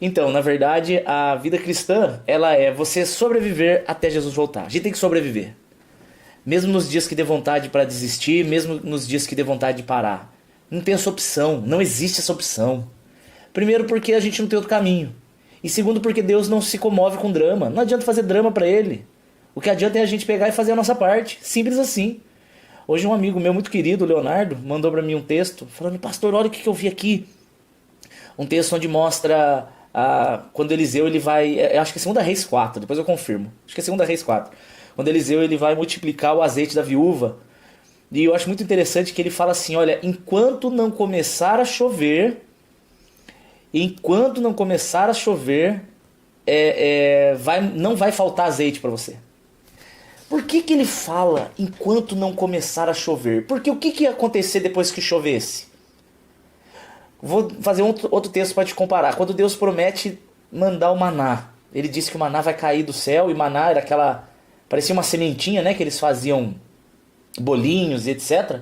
Então, na verdade, a vida cristã, ela é você sobreviver até Jesus voltar. A gente tem que sobreviver. Mesmo nos dias que dê vontade para desistir, mesmo nos dias que dê vontade de parar. Não tem essa opção, não existe essa opção. Primeiro porque a gente não tem outro caminho. E segundo porque Deus não se comove com drama. Não adianta fazer drama para ele. O que adianta é a gente pegar e fazer a nossa parte. Simples assim. Hoje um amigo meu muito querido, o Leonardo, mandou para mim um texto falando: pastor, olha o que eu vi aqui. Um texto onde mostra quando Eliseu ele vai... Eu acho que é 2 Reis 4, depois eu confirmo. Acho que é 2 Reis 4. Quando Eliseu ele vai multiplicar o azeite da viúva. E eu acho muito interessante que ele fala assim: olha, enquanto não começar a chover, não vai faltar azeite para você. Por que ele fala enquanto não começar a chover? Porque o que ia acontecer depois que chovesse? Vou fazer outro texto para te comparar. Quando Deus promete mandar o maná, ele disse que o maná vai cair do céu, e maná era aquela... parecia uma sementinha, né? Que eles faziam bolinhos e etc.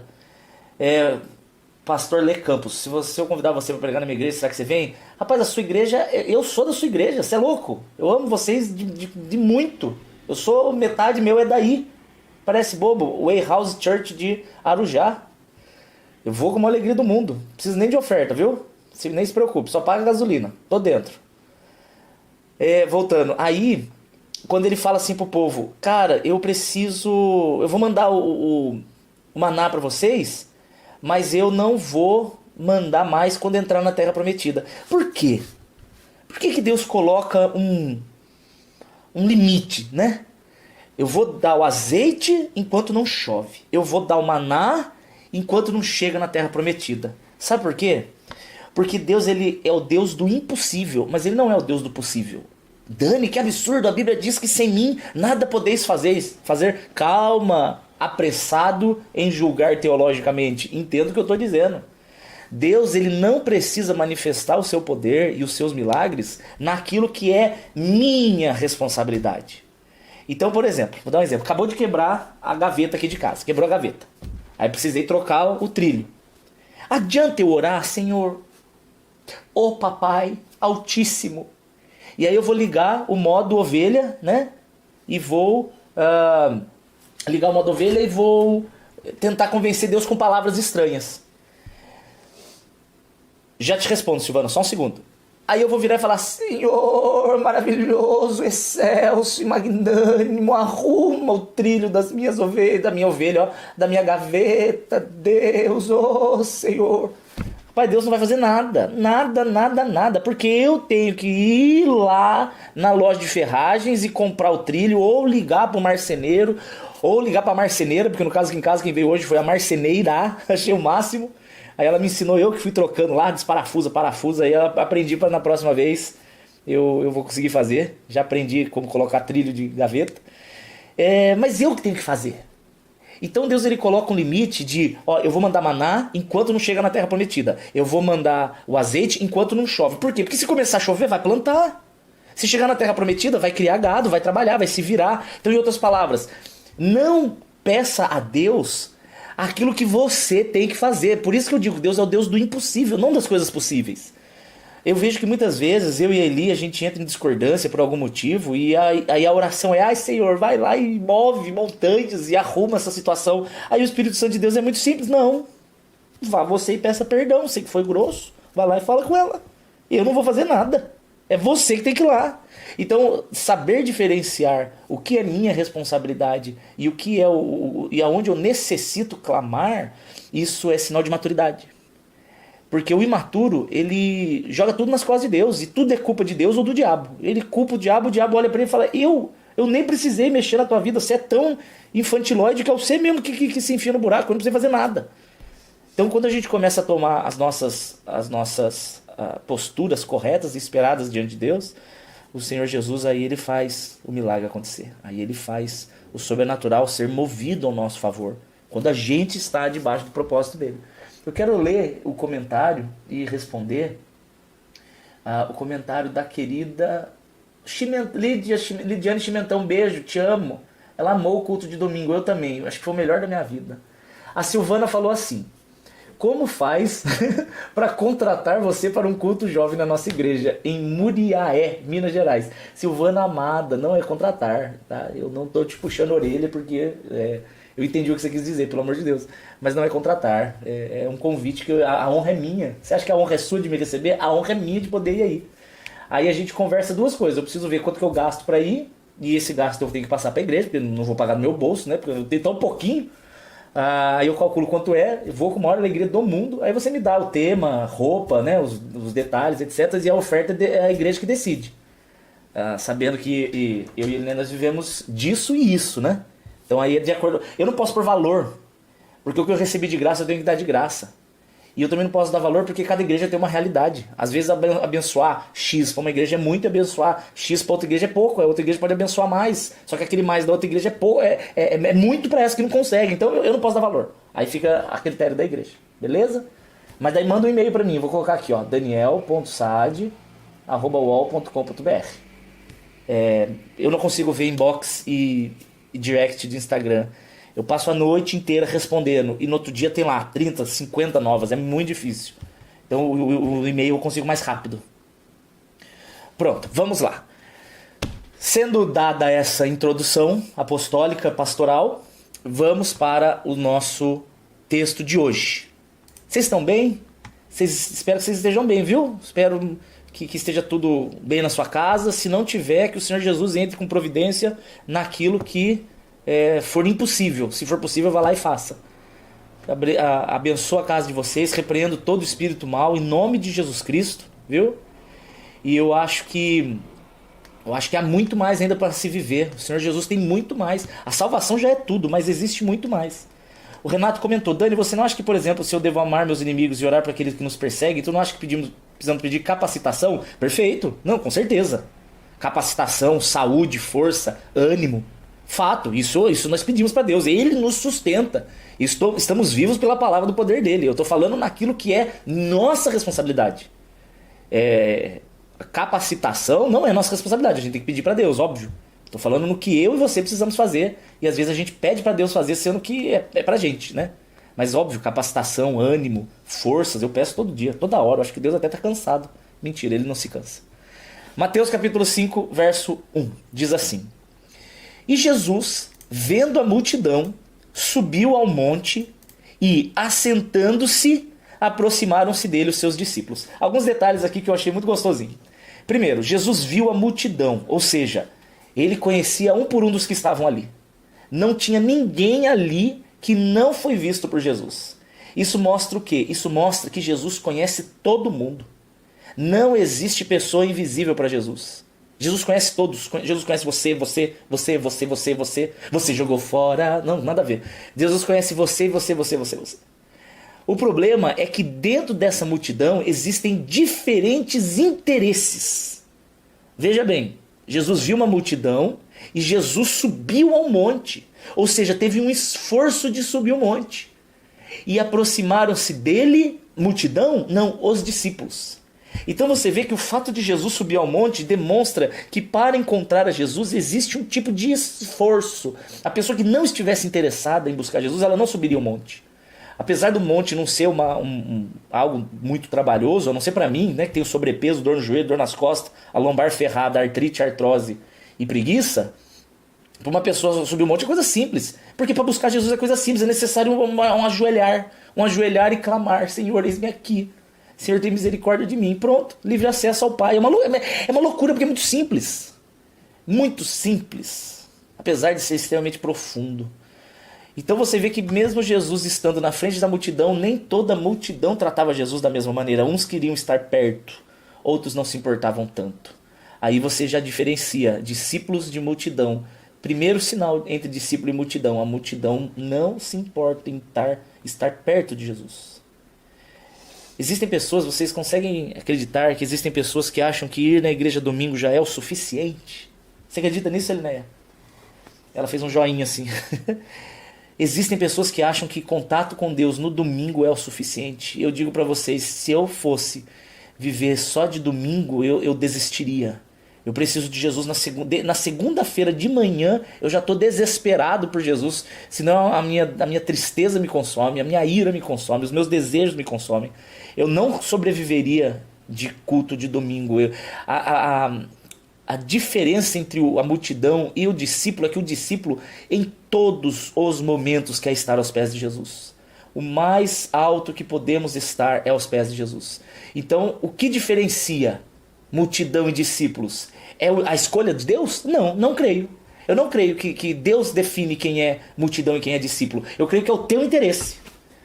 Pastor Lê Campos, se eu convidar você para pregar na minha igreja, será que você vem? Rapaz, a sua igreja, eu sou da sua igreja, você é louco. Eu amo vocês de muito. Eu sou, metade meu é daí. Parece bobo, Way House Church de Arujá. Eu vou com uma alegria do mundo. Não preciso nem de oferta, viu? Nem se preocupe, só paga gasolina. Tô dentro. Voltando. Aí, quando ele fala assim pro povo: cara, eu vou mandar o maná pra vocês, mas eu não vou mandar mais quando entrar na Terra Prometida. Por quê? Por que Deus coloca um limite, né? Eu vou dar o azeite enquanto não chove. Eu vou dar o maná enquanto não chega na Terra Prometida. Sabe por quê? Porque Deus ele é o Deus do impossível, mas ele não é o Deus do possível. Dani, que absurdo, a Bíblia diz que sem mim nada podeis fazer. Calma, apressado em julgar teologicamente. Entendo o que eu estou dizendo. Deus ele não precisa manifestar o seu poder e os seus milagres naquilo que é minha responsabilidade. Então, por exemplo, vou dar um exemplo. Acabou de quebrar a gaveta aqui de casa. Quebrou a gaveta. Aí precisei trocar o trilho. Adianta eu orar: Senhor, ô Papai Altíssimo. E aí eu vou ligar o modo ovelha, né? E vou ligar o modo ovelha e vou tentar convencer Deus com palavras estranhas. Já te respondo, Silvana, só um segundo. Aí eu vou virar e falar: Senhor maravilhoso, excelso e magnânimo, arruma o trilho das minhas ovelhas, da minha ovelha, ó, da minha gaveta, Deus, ó Senhor. Pai, Deus não vai fazer nada, nada, porque eu tenho que ir lá na loja de ferragens e comprar o trilho, ou ligar para o marceneiro, ou ligar para a marceneira, porque no caso aqui em casa quem veio hoje foi a marceneira, achei o máximo. Aí ela me ensinou, eu que fui trocando lá, parafusa, aí eu aprendi para na próxima vez eu vou conseguir fazer. Já aprendi como colocar trilho de gaveta. Mas eu que tenho que fazer. Então Deus ele coloca um limite de, ó, eu vou mandar maná enquanto não chega na Terra Prometida. Eu vou mandar o azeite enquanto não chove. Por quê? Porque se começar a chover, vai plantar. Se chegar na Terra Prometida, vai criar gado, vai trabalhar, vai se virar. Então, em outras palavras, não peça a Deus aquilo que você tem que fazer. Por isso que eu digo, Deus é o Deus do impossível, não das coisas possíveis. Eu vejo que muitas vezes eu e a Eli, a gente entra em discordância por algum motivo, e aí a oração é: ai Senhor, vai lá e move montanhas e arruma essa situação. Aí o Espírito Santo de Deus é muito simples: não, vá você e peça perdão, sei que foi grosso, vai lá e fala com ela, eu não vou fazer nada, é você que tem que ir lá. Então, saber diferenciar o que é minha responsabilidade e o que é e aonde eu necessito clamar, isso é sinal de maturidade. Porque o imaturo, ele joga tudo nas costas de Deus, e tudo é culpa de Deus ou do diabo. Ele culpa o diabo olha pra ele e fala: eu nem precisei mexer na tua vida, você é tão infantilóide que é você mesmo que se enfia no buraco, eu não precisei fazer nada. Então, quando a gente começa a tomar as nossas posturas corretas e esperadas diante de Deus, o Senhor Jesus aí ele faz o milagre acontecer. Aí ele faz o sobrenatural ser movido ao nosso favor, quando a gente está debaixo do propósito dele. Eu quero ler o comentário e responder o comentário da querida Lidiane Chimentão. Um beijo, te amo. Ela amou o culto de domingo, eu também. Eu acho que foi o melhor da minha vida. A Silvana falou assim: como faz para contratar você para um culto jovem na nossa igreja, em Muriaé, Minas Gerais. Silvana Amada, não é contratar, tá? Eu não tô te puxando a orelha porque eu entendi o que você quis dizer, pelo amor de Deus. Mas não é contratar, é um convite que a honra é minha. Você acha que a honra é sua de me receber? A honra é minha de poder ir aí. Aí a gente conversa duas coisas, eu preciso ver quanto que eu gasto para ir, e esse gasto eu tenho que passar para a igreja, porque eu não vou pagar no meu bolso, né? Porque eu tenho tão pouquinho. Aí eu calculo quanto eu vou com a maior alegria do mundo. Aí você me dá o tema, roupa, né, os detalhes, etc. E a oferta é a igreja que decide. Sabendo que eu e a Helena nós vivemos disso e isso, né? Então aí é de acordo. Eu não posso pôr valor, porque o que eu recebi de graça eu tenho que dar de graça. E eu também não posso dar valor porque cada igreja tem uma realidade. Às vezes abençoar X para uma igreja é muito, abençoar X para outra igreja é pouco. A outra igreja pode abençoar mais. Só que aquele mais da outra igreja é pouco, é muito para essa que não consegue. Então eu não posso dar valor. Aí fica a critério da igreja. Beleza? Mas daí manda um e-mail para mim. Vou colocar aqui, ó, daniel.sad@uol.com.br. Eu não consigo ver inbox e direct de Instagram. Eu passo a noite inteira respondendo e no outro dia tem lá 30, 50 novas. É muito difícil. Então o e-mail eu consigo mais rápido. Pronto, vamos lá. Sendo dada essa introdução apostólica, pastoral, vamos para o nosso texto de hoje. Vocês estão bem? Espero que vocês estejam bem, viu? Espero que esteja tudo bem na sua casa. Se não tiver, que o Senhor Jesus entre com providência naquilo que for impossível. Se for possível, vá lá e faça. Abençoa a casa de vocês, repreendo todo o espírito mal em nome de Jesus Cristo, viu? E eu acho que há muito mais ainda para se viver. O Senhor Jesus tem muito mais. A salvação já é tudo, mas existe muito mais. O Renato comentou: Dani, você não acha que, por exemplo, se eu devo amar meus inimigos e orar para aqueles que nos perseguem, tu não acha que precisamos pedir capacitação? Perfeito. Não, com certeza. Capacitação, saúde, força, ânimo. Fato, isso nós pedimos para Deus. Ele nos sustenta. Estamos vivos pela palavra do poder dele. Eu estou falando naquilo que é nossa responsabilidade. Capacitação não é nossa responsabilidade. A gente tem que pedir para Deus, óbvio. Estou falando no que eu e você precisamos fazer. E às vezes a gente pede para Deus fazer, sendo que é pra gente, né? Mas óbvio, capacitação, ânimo, forças, eu peço todo dia, toda hora. Eu acho que Deus até está cansado. Mentira, ele não se cansa. Mateus capítulo 5, verso 1, diz assim: E Jesus, vendo a multidão, subiu ao monte e, assentando-se, aproximaram-se dele os seus discípulos. Alguns detalhes aqui que eu achei muito gostosinho. Primeiro, Jesus viu a multidão, ou seja, ele conhecia um por um dos que estavam ali. Não tinha ninguém ali que não foi visto por Jesus. Isso mostra o quê? Isso mostra que Jesus conhece todo mundo. Não existe pessoa invisível para Jesus. Jesus conhece todos. Jesus conhece você. Você jogou fora. Não, nada a ver. Jesus conhece você. O problema é que dentro dessa multidão existem diferentes interesses. Veja bem, Jesus viu uma multidão e Jesus subiu ao monte. Ou seja, teve um esforço de subir o monte. E aproximaram-se dele, multidão? Não, os discípulos. Então você vê que o fato de Jesus subir ao monte demonstra que para encontrar a Jesus existe um tipo de esforço. A pessoa que não estivesse interessada em buscar Jesus, ela não subiria o monte. Apesar do monte não ser algo muito trabalhoso, a não ser para mim, né, que tenho sobrepeso, dor no joelho, dor nas costas, a lombar ferrada, artrite, artrose e preguiça, para uma pessoa subir o monte é coisa simples. Porque para buscar Jesus é coisa simples, é necessário um ajoelhar e clamar: Senhor, eis-me aqui. Senhor, tem misericórdia de mim. Pronto, livre acesso ao Pai. É uma loucura porque é muito simples. Muito simples. Apesar de ser extremamente profundo. Então você vê que mesmo Jesus estando na frente da multidão, nem toda a multidão tratava Jesus da mesma maneira. Uns queriam estar perto, outros não se importavam tanto. Aí você já diferencia discípulos de multidão. Primeiro sinal entre discípulo e multidão: a multidão não se importa em estar perto de Jesus. Existem pessoas, vocês conseguem acreditar que existem pessoas que acham que ir na igreja domingo já é o suficiente? Você acredita nisso, Elinéia? Ela fez um joinha assim. Existem pessoas que acham que contato com Deus no domingo é o suficiente. Eu digo para vocês, se eu fosse viver só de domingo, eu desistiria. Eu preciso de Jesus na segunda-feira de manhã. Eu já estou desesperado por Jesus. Senão a minha tristeza me consome, a minha ira me consome, os meus desejos me consomem. Eu não sobreviveria de culto de domingo. A diferença entre a multidão e o discípulo é que o discípulo, em todos os momentos, quer estar aos pés de Jesus. O mais alto que podemos estar é aos pés de Jesus. Então, o que diferencia multidão e discípulos? É a escolha de Deus? Não, não creio. Eu não creio que Deus define quem é multidão e quem é discípulo. Eu creio que é o teu interesse.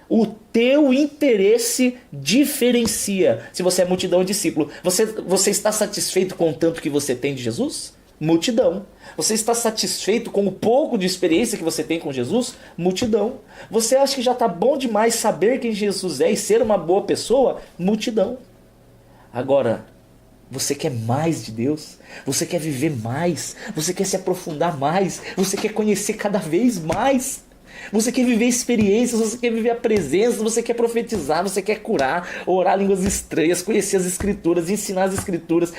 O teu interesse diferencia se você é multidão ou discípulo. Você está satisfeito com o tanto que você tem de Jesus? Multidão. Você está satisfeito com o pouco de experiência que você tem com Jesus? Multidão. Você acha que já está bom demais saber quem Jesus é e ser uma boa pessoa? Multidão. Agora, você quer mais de Deus? Você quer viver mais? Você quer se aprofundar mais? Você quer conhecer cada vez mais? Você quer viver experiências, você quer viver a presença, você quer profetizar, você quer curar, orar línguas estranhas, conhecer as escrituras, ensinar as escrituras,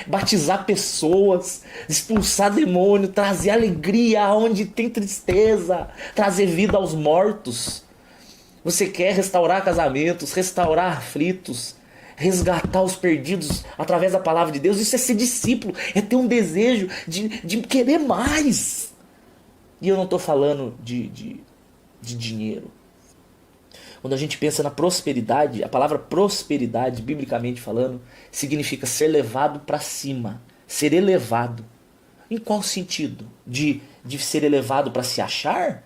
batizar pessoas, expulsar demônio, trazer alegria onde tem tristeza, trazer vida aos mortos. Você quer restaurar casamentos, restaurar aflitos, resgatar os perdidos através da palavra de Deus. Isso é ser discípulo, é ter um desejo de querer mais. E eu não estou falando de dinheiro. Quando a gente pensa na prosperidade, a palavra prosperidade, biblicamente falando, significa ser levado para cima, ser elevado. Em qual sentido? De ser elevado para se achar?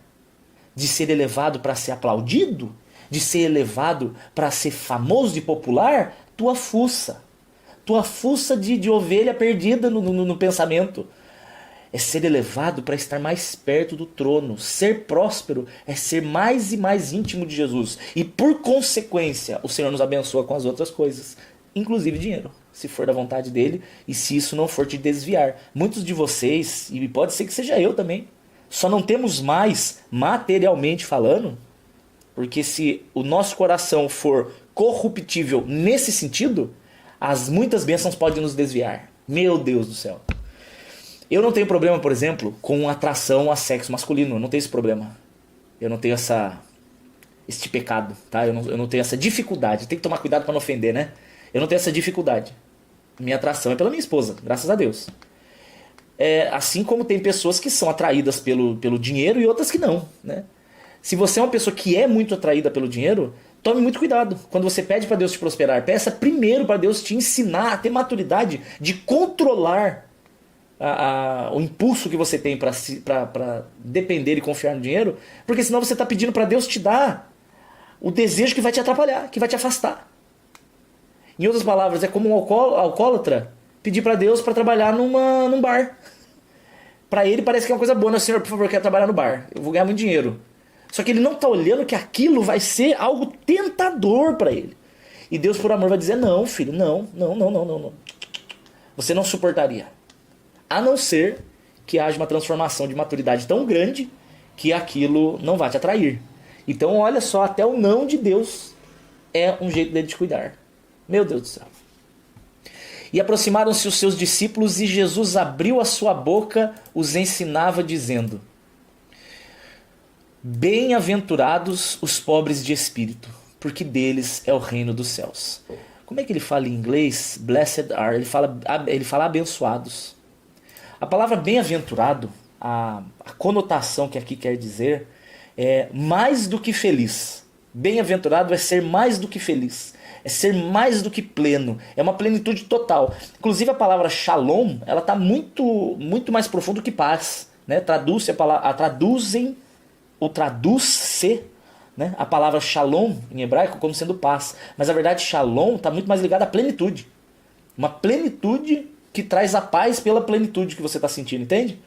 De ser elevado para ser aplaudido? De ser elevado para ser famoso e popular? Tua fuça de ovelha perdida no pensamento. É ser elevado para estar mais perto do trono. Ser próspero é ser mais e mais íntimo de Jesus. E por consequência, o Senhor nos abençoa com as outras coisas, inclusive dinheiro, se for da vontade dele e se isso não for te desviar. Muitos de vocês, e pode ser que seja eu também, só não temos mais, materialmente falando, porque se o nosso coração for corruptível nesse sentido, as muitas bênçãos podem nos desviar. Meu Deus do céu. Eu não tenho problema, por exemplo, com atração a sexo masculino. Eu não tenho esse problema. Eu não tenho este pecado, tá? Eu não tenho essa dificuldade. Tem que tomar cuidado para não ofender, né? Eu não tenho essa dificuldade. Minha atração é pela minha esposa, graças a Deus. Assim como tem pessoas que são atraídas pelo dinheiro e outras que não, né? Se você é uma pessoa que é muito atraída pelo dinheiro, tome muito cuidado. Quando você pede para Deus te prosperar, peça primeiro para Deus te ensinar a ter maturidade de controlar o impulso que você tem para depender e confiar no dinheiro, porque senão você está pedindo para Deus te dar o desejo que vai te atrapalhar, que vai te afastar. Em outras palavras, é como um alcoólatra pedir para Deus para trabalhar num bar. Para ele parece que é uma coisa boa, né? Senhor, por favor, eu quero trabalhar no bar, eu vou ganhar muito dinheiro. Só que ele não está olhando que aquilo vai ser algo tentador para ele. E Deus, por amor, vai dizer, não, filho, não. Você não suportaria. A não ser que haja uma transformação de maturidade tão grande que aquilo não vai te atrair. Então olha só, até o não de Deus é um jeito dele te cuidar. Meu Deus do céu. E aproximaram-se os seus discípulos e Jesus abriu a sua boca, os ensinava dizendo: Bem-aventurados os pobres de espírito, porque deles é o reino dos céus. Como é que ele fala em inglês? Blessed are. Ele fala abençoados. A palavra bem-aventurado, a conotação que aqui quer dizer é mais do que feliz. Bem-aventurado é ser mais do que feliz, é ser mais do que pleno, é uma plenitude total. Inclusive a palavra shalom, ela está muito mais profundo que paz, né? Traduz-se né? A palavra shalom em hebraico como sendo paz, mas na verdade shalom está muito mais ligado à plenitude, uma plenitude que traz a paz pela plenitude que você está sentindo, entende?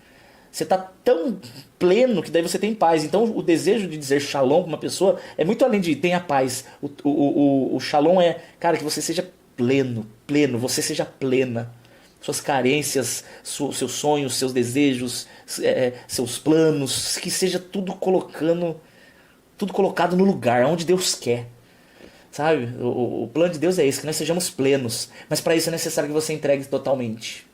Você está tão pleno que daí você tem paz. Então o desejo de dizer shalom para uma pessoa é muito além de tenha paz. O shalom é, cara, que você seja pleno, você seja plena. Suas carências, seus sonhos, seus desejos, seus planos, que seja tudo colocado no lugar, onde Deus quer. Sabe? O plano de Deus é esse, que nós sejamos plenos. Mas para isso é necessário que você entregue totalmente.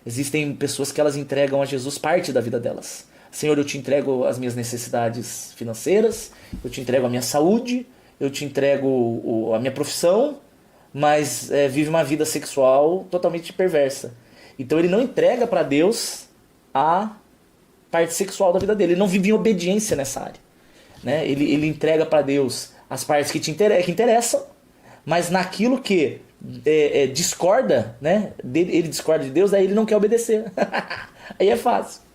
Existem pessoas que elas entregam a Jesus parte da vida delas. Senhor, eu te entrego as minhas necessidades financeiras, eu te entrego a minha saúde, eu te entrego a minha profissão, mas vive uma vida sexual totalmente perversa. Então ele não entrega para Deus a parte sexual da vida dele, ele não vive em obediência nessa área, né? Ele entrega para Deus as partes que que interessam, mas naquilo que discorda, né? Ele discorda de Deus, aí ele não quer obedecer. Aí é fácil.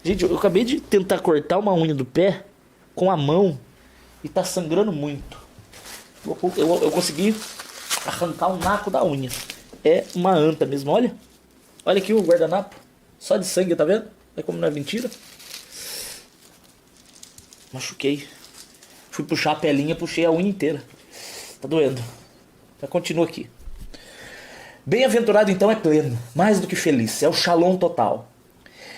Gente, eu acabei de tentar cortar uma unha do pé com a mão e tá sangrando muito. Eu consegui arrancar um naco da unha. É uma anta mesmo, olha. Olha aqui o guardanapo. Só de sangue, tá vendo? Olha como não é mentira. Machuquei. Fui puxar a pelinha, puxei a unha inteira. Tá doendo. Mas continua aqui. Bem-aventurado então é pleno, mais do que feliz. É o shalom total.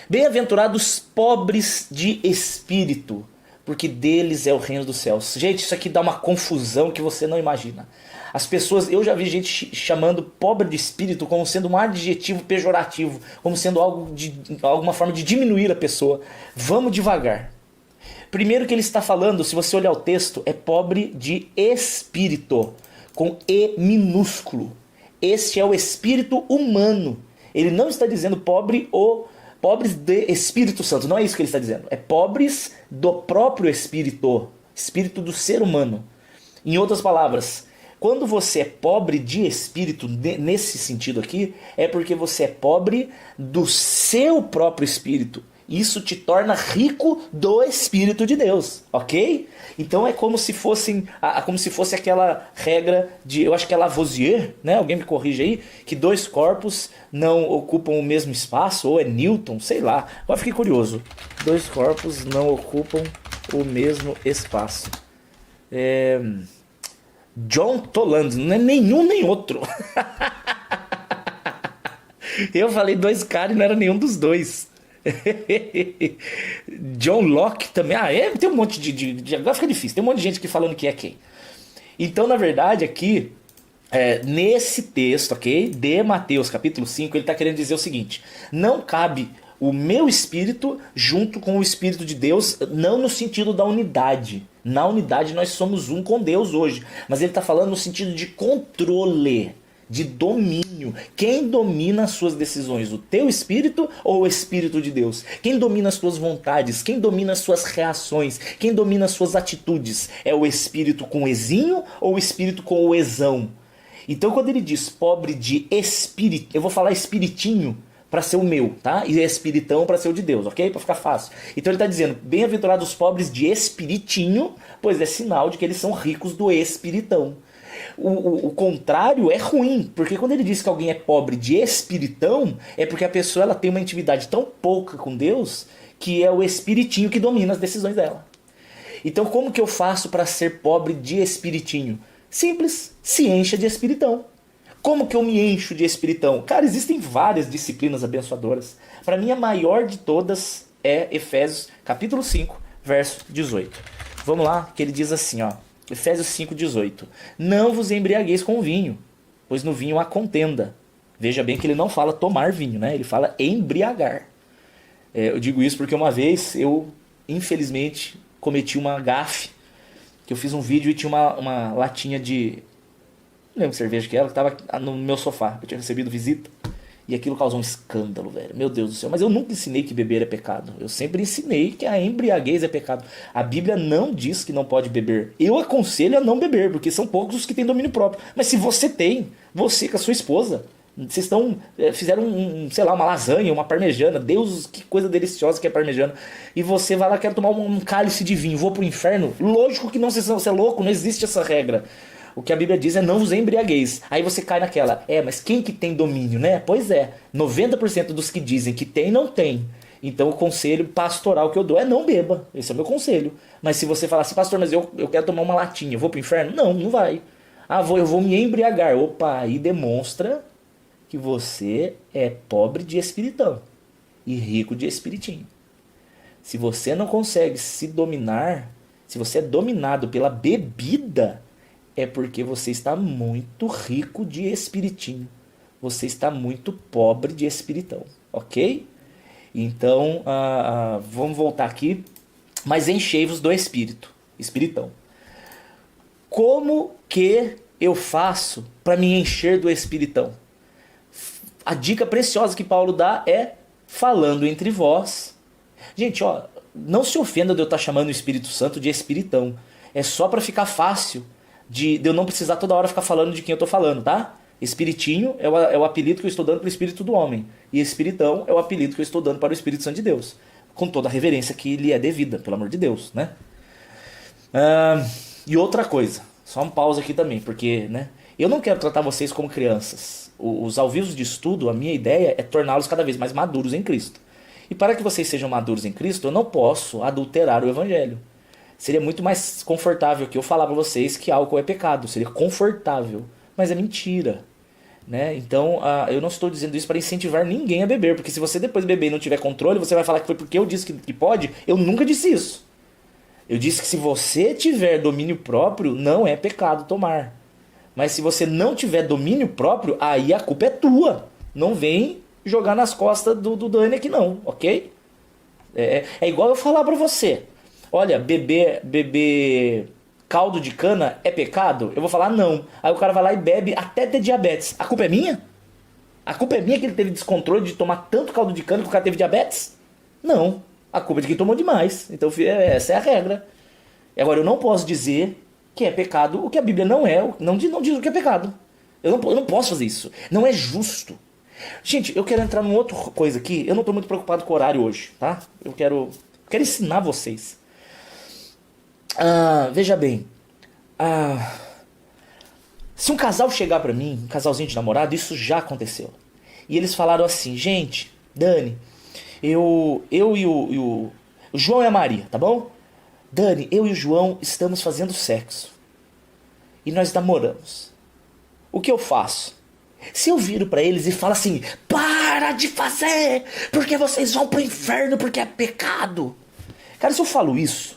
Bem-aventurados pobres de espírito, porque deles é o reino dos céus. Gente, isso aqui dá uma confusão que você não imagina. As pessoas, eu já vi gente chamando pobre de espírito como sendo um adjetivo pejorativo, como sendo alguma forma de diminuir a pessoa. Vamos devagar. Primeiro que ele está falando, se você olhar o texto, é pobre de espírito, com E minúsculo. Este é o espírito humano. Ele não está dizendo pobres de Espírito Santo, não é isso que ele está dizendo. É pobres do próprio espírito, espírito do ser humano. Em outras palavras, quando você é pobre de espírito, nesse sentido aqui, é porque você é pobre do seu próprio espírito. Isso te torna rico do Espírito de Deus, ok? Então é como se fosse aquela regra de, eu acho que é Lavoisier, né? Alguém me corrige aí, que dois corpos não ocupam o mesmo espaço, ou é Newton, sei lá. Agora fiquei curioso. Dois corpos não ocupam o mesmo espaço. John Toland, não é nenhum nem outro. Eu falei dois caras e não era nenhum dos dois. John Locke também. Tem um monte de. Agora fica difícil. Tem um monte de gente aqui falando que é quem. Então, na verdade, aqui, nesse texto, ok? De Mateus capítulo 5, ele está querendo dizer o seguinte: não cabe o meu espírito junto com o Espírito de Deus, não no sentido da unidade. Na unidade nós somos um com Deus hoje. Mas ele está falando no sentido de controle, de domínio. Quem domina as suas decisões? O teu espírito ou o Espírito de Deus? Quem domina as tuas vontades? Quem domina as suas reações? Quem domina as suas atitudes? É o espírito com ezinho ou o espírito com o ezão? Então quando ele diz pobre de espírito, eu vou falar espiritinho para ser o meu, tá? E espiritão para ser o de Deus, ok? Para ficar fácil. Então ele está dizendo, bem-aventurados os pobres de espiritinho, pois é sinal de que eles são ricos do espiritão. O contrário é ruim, porque quando ele diz que alguém é pobre de espiritão, é porque a pessoa ela tem uma intimidade tão pouca com Deus que é o espiritinho que domina as decisões dela. Então como que eu faço para ser pobre de espiritinho? Simples, se encha de espiritão. Como que eu me encho de espiritão? Cara, existem várias disciplinas abençoadoras. Para mim a maior de todas é Efésios capítulo 5, verso 18. Vamos lá, que ele diz assim, ó. Efésios 5,18. Não vos embriagueis com vinho, pois no vinho há contenda. Veja bem que ele não fala tomar vinho, né? Ele fala embriagar. Eu digo isso porque uma vez eu, infelizmente, cometi uma gafe. Que eu fiz um vídeo e tinha uma latinha de... não lembro que cerveja que era, que estava no meu sofá. Eu tinha recebido visita. E aquilo causou um escândalo, velho. Meu Deus do céu. Mas eu nunca ensinei que beber é pecado. Eu sempre ensinei que a embriaguez é pecado. A Bíblia não diz que não pode beber. Eu aconselho a não beber, porque são poucos os que têm domínio próprio. Mas se você tem, você com a sua esposa, vocês fizeram sei lá, uma lasanha, uma parmejana. Deus, que coisa deliciosa que é parmejana. E você vai lá, quer tomar um cálice de vinho, vou pro inferno? Lógico que não, você é louco, não existe essa regra. O que a Bíblia diz é não vos embriagueis. Aí você cai naquela, mas quem que tem domínio, né? Pois é, 90% dos que dizem que tem, não tem. Então o conselho pastoral que eu dou é não beba. Esse é o meu conselho. Mas se você falar assim, pastor, mas eu quero tomar uma latinha, eu vou pro inferno? Não, não vai. Eu vou me embriagar. Opa, aí demonstra que você é pobre de espiritão e rico de espiritinho. Se você não consegue se dominar, se você é dominado pela bebida, é porque você está muito rico de espiritinho. você está muito pobre de espiritão, ok? Então, vamos voltar aqui. Mas enchei-vos do Espírito, espiritão. Como que eu faço para me encher do espiritão? A dica preciosa que Paulo dá é falando entre vós. Gente, ó, não se ofenda de eu estar chamando o Espírito Santo de espiritão. É só para ficar fácil de eu não precisar toda hora ficar falando de quem eu estou falando, tá? Espiritinho é o apelido que eu estou dando para o Espírito do homem. E espiritão é o apelido que eu estou dando para o Espírito Santo de Deus. Com toda a reverência que lhe é devida, pelo amor de Deus, né? E outra coisa, só uma pausa aqui também, porque, né? Eu não quero tratar vocês como crianças. Os ao vivo de estudo, a minha ideia é torná-los cada vez mais maduros em Cristo. E para que vocês sejam maduros em Cristo, eu não posso adulterar o Evangelho. Seria muito mais confortável que eu falar para vocês que álcool é pecado. Seria confortável, mas é mentira. Né? Então, eu não estou dizendo isso para incentivar ninguém a beber, porque se você depois beber e não tiver controle, você vai falar que foi porque eu disse que pode. Eu nunca disse isso. Eu disse que se você tiver domínio próprio, não é pecado tomar. Mas se você não tiver domínio próprio, aí a culpa é tua. Não vem jogar nas costas do Dani aqui não, ok? É igual eu falar para você, olha, beber caldo de cana é pecado? Eu vou falar não. Aí o cara vai lá e bebe até ter diabetes. A culpa é minha? A culpa é minha que ele teve descontrole de tomar tanto caldo de cana que o cara teve diabetes? Não. A culpa é de quem tomou demais. Então essa é a regra. Agora eu não posso dizer que é pecado o que a Bíblia não é. Não diz o que é pecado. Eu não posso fazer isso. Não é justo. Gente, eu quero entrar numa outra coisa aqui. Eu não estou muito preocupado com o horário hoje, tá? Eu quero ensinar vocês. Veja bem, se um casal chegar pra mim, um casalzinho de namorado, isso já aconteceu. E eles falaram assim, gente, Dani, eu e o João e a Maria, tá bom? Dani, eu e o João estamos fazendo sexo. E nós namoramos. O que eu faço? Se eu viro pra eles e falo assim, para de fazer, porque vocês vão pro inferno, porque é pecado. Cara, se eu falo isso,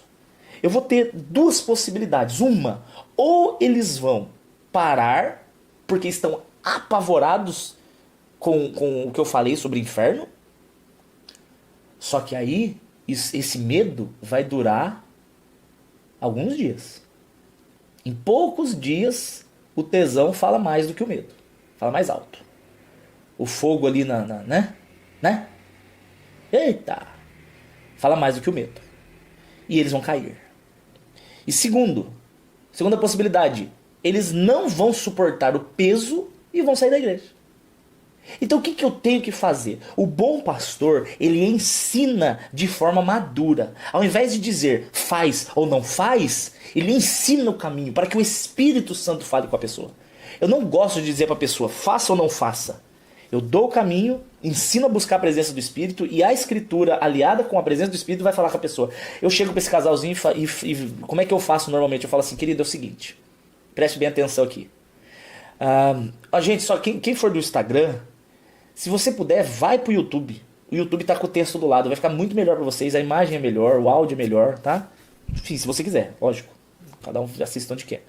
eu vou ter duas possibilidades. Uma, ou eles vão parar porque estão apavorados com o que eu falei sobre o inferno. Só que aí, esse medo vai durar alguns dias. Em poucos dias, o tesão fala mais do que o medo. Fala mais alto. O fogo ali né? Eita! Fala mais do que o medo. E eles vão cair. E segunda possibilidade, eles não vão suportar o peso e vão sair da igreja. Então o que eu tenho que fazer? O bom pastor, ele ensina de forma madura. Ao invés de dizer faz ou não faz, ele ensina o caminho para que o Espírito Santo fale com a pessoa. Eu não gosto de dizer para a pessoa faça ou não faça. Eu dou o caminho, ensino a buscar a presença do Espírito, e a Escritura, aliada com a presença do Espírito, vai falar com a pessoa. Eu chego para esse casalzinho e como é que eu faço normalmente? Eu falo assim, querido, é o seguinte, preste bem atenção aqui. Gente, só quem for do Instagram, se você puder, vai pro YouTube. O YouTube tá com o texto do lado, vai ficar muito melhor para vocês, a imagem é melhor, o áudio é melhor, tá? Enfim, se você quiser, lógico. Cada um assiste onde quer.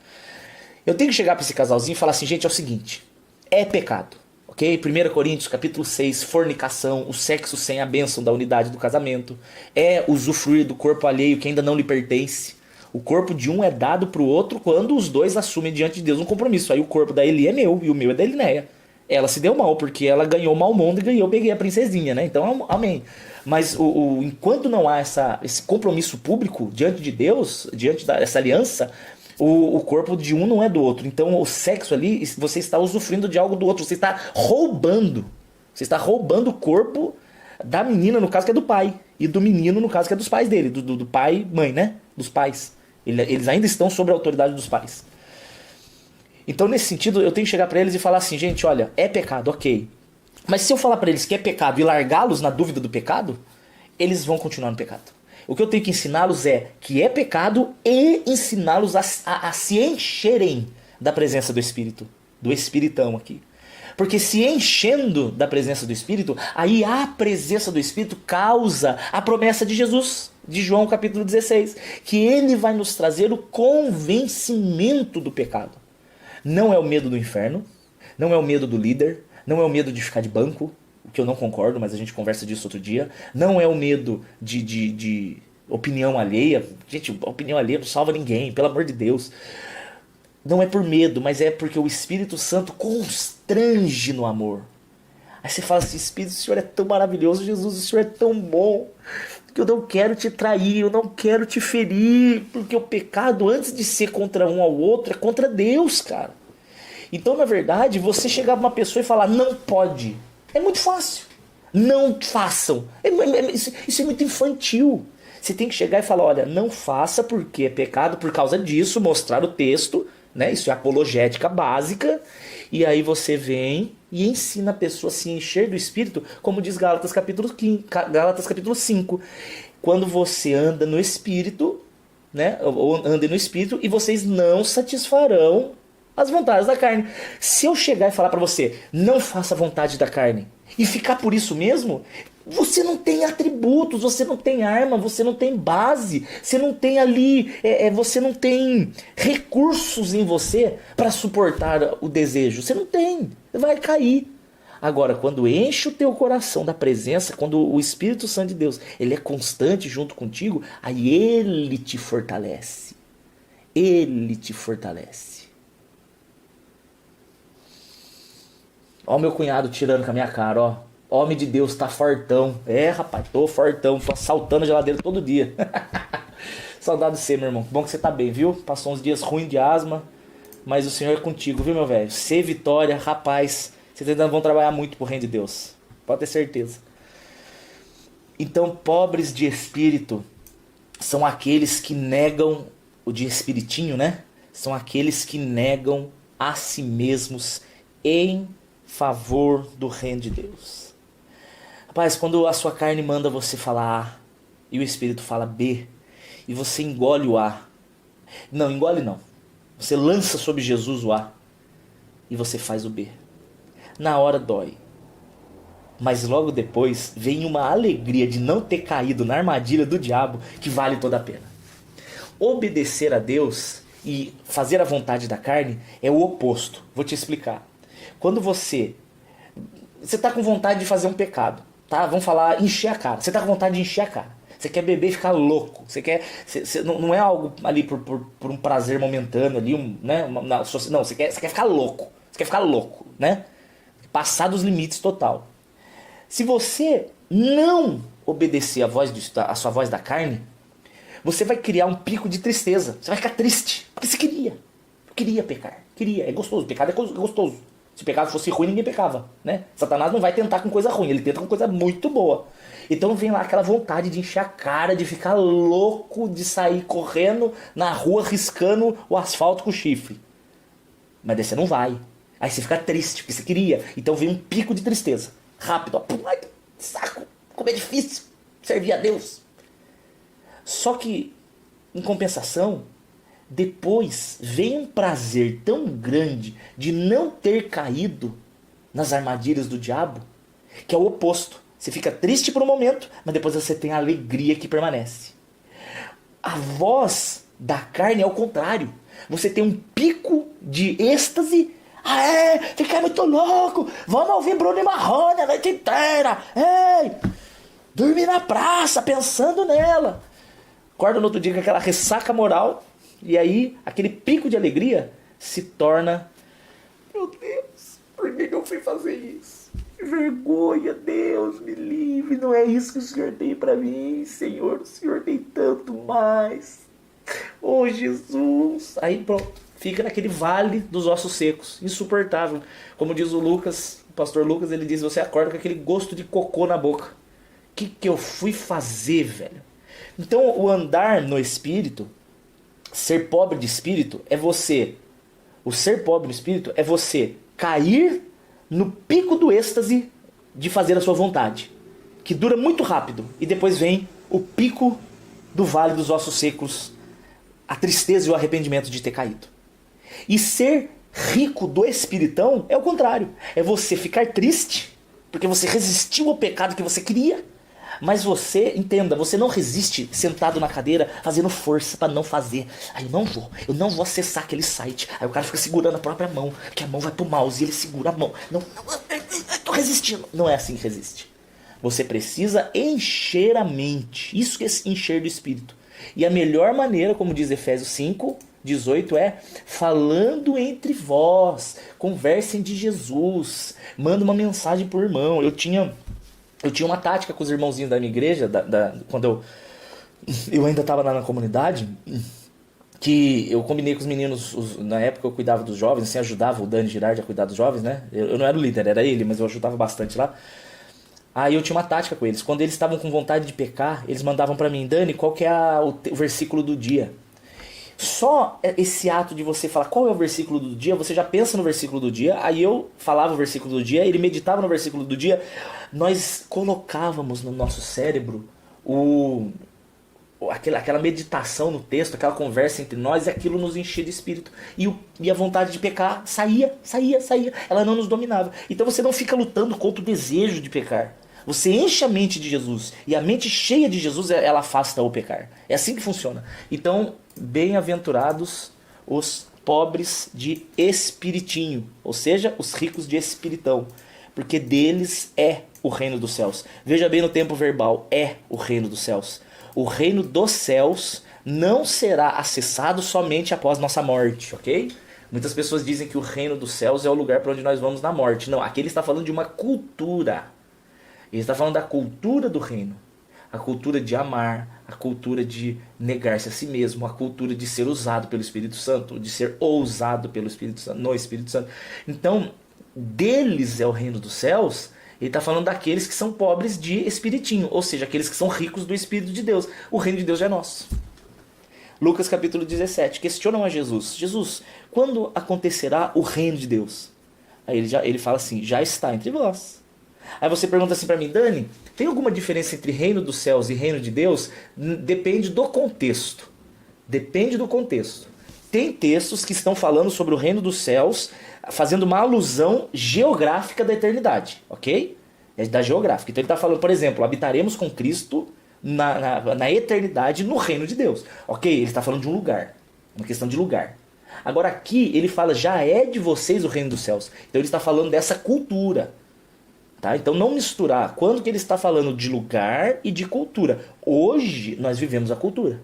Eu tenho que chegar para esse casalzinho e falar assim, gente, é o seguinte, é pecado. Ok? 1 Coríntios capítulo 6, fornicação, o sexo sem a bênção da unidade do casamento, é usufruir do corpo alheio que ainda não lhe pertence. O corpo de um é dado para o outro quando os dois assumem diante de Deus um compromisso. Aí o corpo da Eli é meu e o meu é da Elinéia. Ela se deu mal porque ela ganhou o mau mundo e eu peguei a princesinha, né? Então, amém. Mas enquanto não há esse compromisso público diante de Deus, diante dessa aliança, o corpo de um não é do outro. Então o sexo ali, você está usufruindo de algo do outro. Você está roubando. Você está roubando o corpo da menina, no caso que é do pai. E do menino, no caso que é dos pais dele. Do pai, mãe, né? Dos pais. Eles ainda estão sob a autoridade dos pais. Então nesse sentido eu tenho que chegar para eles e falar assim, gente, olha, é pecado, ok. Mas se eu falar para eles que é pecado e largá-los na dúvida do pecado, eles vão continuar no pecado. O que eu tenho que ensiná-los é que é pecado e ensiná-los a se encherem da presença do Espírito, do Espiritão aqui. Porque se enchendo da presença do Espírito, aí a presença do Espírito causa a promessa de Jesus, de João capítulo 16, que ele vai nos trazer o convencimento do pecado. Não é o medo do inferno, não é o medo do líder, Não é o medo de ficar de banco, o que eu não concordo, mas a gente conversa disso outro dia. Não é o medo de opinião alheia. Gente, opinião alheia não salva ninguém, pelo amor de Deus. Não é por medo, mas é porque o Espírito Santo constrange no amor. Aí você fala assim, Espírito, o Senhor é tão maravilhoso, Jesus, o Senhor é tão bom, que eu não quero te trair, eu não quero te ferir, porque o pecado, antes de ser contra um ao outro, é contra Deus, cara. Então, na verdade, você chegar pra uma pessoa e falar, não pode, é muito fácil. Não façam. Isso é muito infantil. Você tem que chegar e falar, olha, não faça porque é pecado por causa disso, mostrar o texto, né? Isso é apologética básica. E aí você vem e ensina a pessoa a se encher do Espírito, como diz Gálatas capítulo 5. Quando você anda no Espírito, né? Ou anda no Espírito, e vocês não satisfarão as vontades da carne. Se eu chegar e falar pra você, não faça a vontade da carne, e ficar por isso mesmo, você não tem atributos, você não tem arma, você não tem base, você não tem ali, você não tem recursos em você para suportar o desejo. Você não tem, vai cair. Agora, quando enche o teu coração da presença, quando o Espírito Santo de Deus, ele é constante junto contigo, aí ele te fortalece. Ele te fortalece. Ó o meu cunhado tirando com a minha cara, ó. Homem de Deus, tá fortão. É, rapaz, tô fortão. Tô assaltando a geladeira todo dia. Saudade de você, meu irmão. Bom que você tá bem, viu? Passou uns dias ruins de asma, mas o Senhor é contigo, viu, meu velho? Ser vitória, rapaz. Vocês ainda vão trabalhar muito pro reino de Deus. Pode ter certeza. Então, pobres de espírito são aqueles que negam, o de espiritinho, né? São aqueles que negam a si mesmos em favor do reino de Deus. Rapaz, quando a sua carne manda você falar A e o Espírito fala B, e você engole o A. Não, engole não. Você lança sobre Jesus o A e você faz o B. Na hora dói. Mas logo depois vem uma alegria de não ter caído na armadilha do diabo que vale toda a pena. Obedecer a Deus e fazer a vontade da carne é o oposto. Vou te explicar. Quando você tá com vontade de fazer um pecado, tá? Vamos falar encher a cara. Você tá com vontade de encher a cara. Você quer beber e ficar louco. Não é algo ali por um prazer momentâneo ali, né? Não, você quer ficar louco. Você quer ficar louco, né? Passar dos limites total. Se você não obedecer a sua voz da carne, você vai criar um pico de tristeza. Você vai ficar triste. Porque você queria pecar. É gostoso. Pecado é gostoso. Se o pecado fosse ruim, ninguém pecava, né? Satanás não vai tentar com coisa ruim, ele tenta com coisa muito boa. Então vem lá aquela vontade de encher a cara, de ficar louco, de sair correndo na rua, riscando o asfalto com o chifre. Mas daí você não vai. Aí você fica triste, porque você queria. Então vem um pico de tristeza. Rápido, ó. Ai, saco, como é difícil servir a Deus. Só que, em compensação, depois vem um prazer tão grande de não ter caído nas armadilhas do diabo, que é o oposto. Você fica triste por um momento, mas depois você tem a alegria que permanece. A voz da carne é o contrário. Você tem um pico de êxtase. Fiquei muito louco. Vamos ouvir Bruno e Marrone a noite inteira. Ei, dormir na praça pensando nela. Acorda no outro dia com aquela ressaca moral. E aí, aquele pico de alegria se torna... Meu Deus, por que eu fui fazer isso? Que vergonha, Deus, me livre. Não é isso que o Senhor tem pra mim, Senhor. O Senhor tem tanto mais. Oh, Jesus. Aí, pronto, fica naquele vale dos ossos secos. Insuportável. Como diz o Lucas, o pastor Lucas, ele diz, você acorda com aquele gosto de cocô na boca. O que eu fui fazer, velho? Então, o andar no Espírito... Ser pobre de espírito é você... O ser pobre de espírito é você cair no pico do êxtase de fazer a sua vontade. Que dura muito rápido. E depois vem o pico do vale dos ossos secos. A tristeza e o arrependimento de ter caído. E ser rico do espiritão é o contrário. É você ficar triste porque você resistiu ao pecado que você queria. Mas você, entenda, você não resiste sentado na cadeira fazendo força pra não fazer. Aí eu não vou acessar aquele site. Aí o cara fica segurando a própria mão, que a mão vai pro mouse e ele segura a mão. Não, resistindo. Não é assim que resiste. Você precisa encher a mente. Isso que é encher do Espírito. E a melhor maneira, como diz Efésios 5:18, é falando entre vós. Conversem de Jesus. Manda uma mensagem pro irmão. Eu tinha uma tática com os irmãozinhos da minha igreja, quando eu ainda estava lá na comunidade, que eu combinei com os meninos, na época eu cuidava dos jovens, assim, ajudava o Dani Girardi a cuidar dos jovens, né? Eu não era o líder, era ele, mas eu ajudava bastante lá. Aí eu tinha uma tática com eles. Quando eles estavam com vontade de pecar, eles mandavam pra mim: Dani, qual que é o versículo do dia? Só esse ato de você falar qual é o versículo do dia, você já pensa no versículo do dia. Aí eu falava o versículo do dia, ele meditava no versículo do dia. Nós colocávamos no nosso cérebro aquela meditação no texto, aquela conversa entre nós, e aquilo nos enchia de espírito. E a vontade de pecar saía. Ela não nos dominava. Então você não fica lutando contra o desejo de pecar. Você enche a mente de Jesus. E a mente cheia de Jesus, ela afasta o pecar. É assim que funciona. Então, bem-aventurados os pobres de espiritinho. Ou seja, os ricos de espiritão. Porque deles é o reino dos céus. Veja bem no tempo verbal. É o reino dos céus. O reino dos céus não será acessado somente após nossa morte, ok? Muitas pessoas dizem que o reino dos céus é o lugar para onde nós vamos na morte. Não, aqui ele está falando de uma cultura. Ele está falando da cultura do reino. A cultura de amar, a cultura de negar-se a si mesmo, a cultura de ser usado pelo Espírito Santo, de ser ousado pelo Espírito Santo, no Espírito Santo. Então, deles é o reino dos céus. Ele está falando daqueles que são pobres de espiritinho, ou seja, aqueles que são ricos do Espírito de Deus. O reino de Deus já é nosso. Lucas capítulo 17, questionam a Jesus: Jesus, quando acontecerá o reino de Deus? Aí ele fala assim: já está entre vós. Aí você pergunta assim para mim: Dani, tem alguma diferença entre reino dos céus e reino de Deus? Depende do contexto. Depende do contexto. Tem textos que estão falando sobre o reino dos céus, fazendo uma alusão geográfica da eternidade, ok? É da geográfica. Então ele está falando, por exemplo, habitaremos com Cristo na eternidade no reino de Deus. Ok, ele está falando de um lugar, uma questão de lugar. Agora aqui ele fala: já é de vocês o reino dos céus. Então ele está falando dessa cultura. Tá? Então não misturar. Quando que ele está falando de lugar e de cultura? Hoje nós vivemos a cultura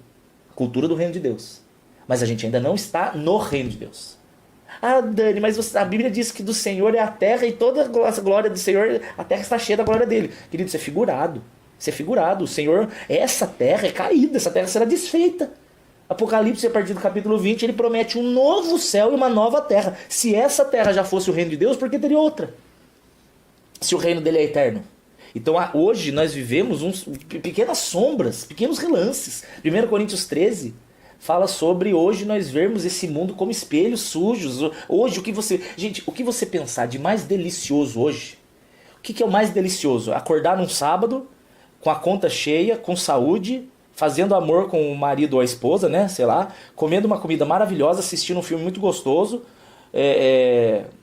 do reino de Deus. Mas a gente ainda não está no reino de Deus. Ah, Dani, mas a Bíblia diz que do Senhor é a terra e toda a glória do Senhor, a terra está cheia da glória dele. Querido, isso é figurado. Isso é figurado. O Senhor, essa terra é caída, essa terra será desfeita. Apocalipse, a partir do capítulo 20, ele promete um novo céu e uma nova terra. Se essa terra já fosse o reino de Deus, por que teria outra? Se o reino dele é eterno. Então hoje nós vivemos pequenas sombras, pequenos relances. 1 Coríntios 13 fala sobre hoje nós vermos esse mundo como espelhos sujos. Hoje o que você pensar de mais delicioso hoje? O que é o mais delicioso? Acordar num sábado, com a conta cheia, com saúde, fazendo amor com o marido ou a esposa, né? Sei lá, comendo uma comida maravilhosa, assistindo um filme muito gostoso,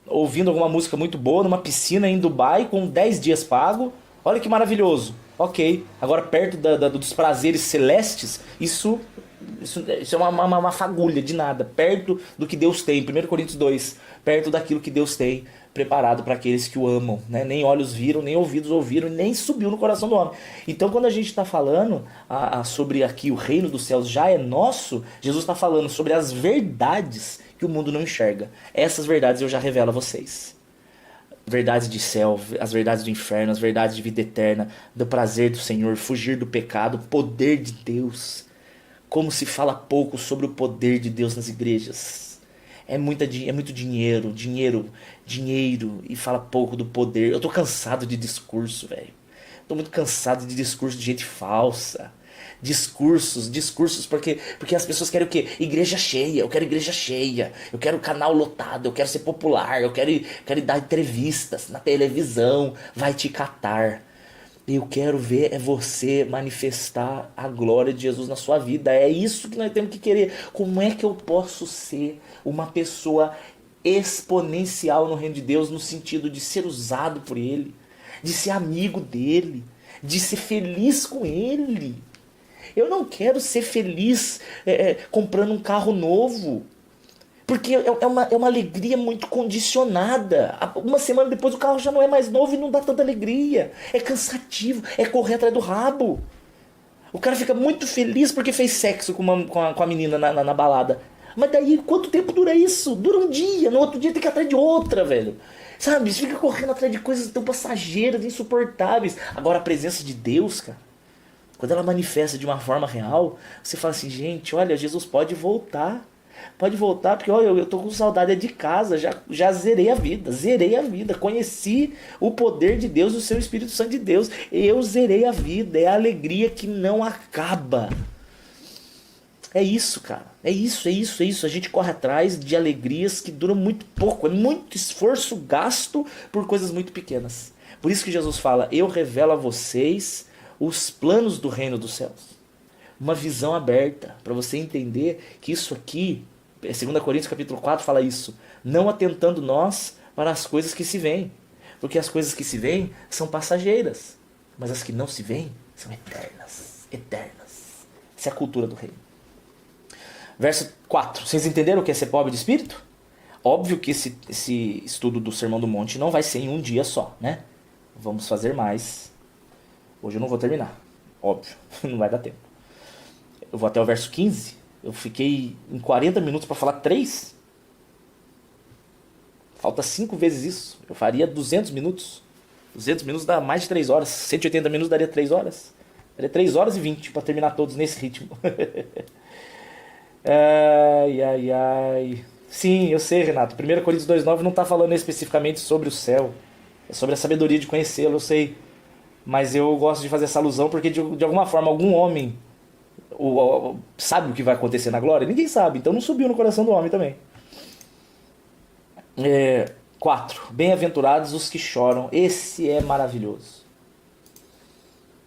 ouvindo alguma música muito boa, numa piscina em Dubai com 10 dias pago. Olha que maravilhoso. Ok, agora perto dos prazeres celestes, isso é uma fagulha de nada, perto do que Deus tem. 1 Coríntios 2, perto daquilo que Deus tem preparado para aqueles que o amam, né? Nem olhos viram, nem ouvidos ouviram, nem subiu no coração do homem. Então quando a gente está falando sobre aqui o reino dos céus já é nosso, Jesus está falando sobre as verdades que o mundo não enxerga. Essas verdades eu já revelo a vocês. Verdades de céu, as verdades do inferno, as verdades de vida eterna, do prazer do Senhor, fugir do pecado, poder de Deus. Como se fala pouco sobre o poder de Deus nas igrejas. É muito dinheiro, e fala pouco do poder. Eu tô cansado de discurso, velho. Tô muito cansado de discurso de gente falsa. Discursos, porque as pessoas querem o quê? Igreja cheia, eu quero igreja cheia, eu quero canal lotado, eu quero ser popular, eu quero dar entrevistas na televisão, vai te catar. Eu quero ver você manifestar a glória de Jesus na sua vida. É isso que nós temos que querer. Como é que eu posso ser uma pessoa exponencial no reino de Deus, no sentido de ser usado por Ele, de ser amigo dEle, de ser feliz com Ele? Eu não quero ser feliz comprando um carro novo. Porque é uma alegria muito condicionada. Uma semana depois o carro já não é mais novo e não dá tanta alegria. É cansativo, é correr atrás do rabo. O cara fica muito feliz porque fez sexo com a menina na balada. Mas daí, quanto tempo dura isso? Dura um dia, no outro dia tem que ir atrás de outra, velho. Sabe, você fica correndo atrás de coisas tão passageiras, insuportáveis. Agora a presença de Deus, cara, quando ela manifesta de uma forma real, você fala assim, gente, olha, Jesus pode voltar. Pode voltar, porque olha, eu tô com saudade de casa, já zerei a vida, conheci o poder de Deus, o seu Espírito Santo de Deus, eu zerei a vida, é a alegria que não acaba. É isso, cara, é isso, a gente corre atrás de alegrias que duram muito pouco, é muito esforço gasto por coisas muito pequenas. Por isso que Jesus fala, eu revelo a vocês os planos do reino dos céus. Uma visão aberta, para você entender que isso aqui, 2 Coríntios capítulo 4 fala isso, não atentando nós para as coisas que se veem, porque as coisas que se veem são passageiras, mas as que não se veem são eternas, eternas. Essa é a cultura do reino. Verso 4, vocês entenderam o que é ser pobre de espírito? Óbvio que esse estudo do Sermão do Monte não vai ser em um dia só, né? Vamos fazer mais. Hoje eu não vou terminar, óbvio, não vai dar tempo. Eu vou até o verso 15. Eu fiquei em 40 minutos para falar 3. Falta 5 vezes isso. Eu faria 200 minutos. 200 minutos dá mais de 3 horas. 180 minutos daria 3 horas. Daria 3 horas e 20 para terminar todos nesse ritmo. Ai. Sim, eu sei, Renato. 1 Coríntios 2,9 não está falando especificamente sobre o céu. É sobre a sabedoria de conhecê-lo, eu sei. Mas eu gosto de fazer essa alusão porque de alguma forma algum homem sabe o que vai acontecer na glória? Ninguém sabe, então não subiu no coração do homem também. 4. Bem-aventurados os que choram. Esse é maravilhoso.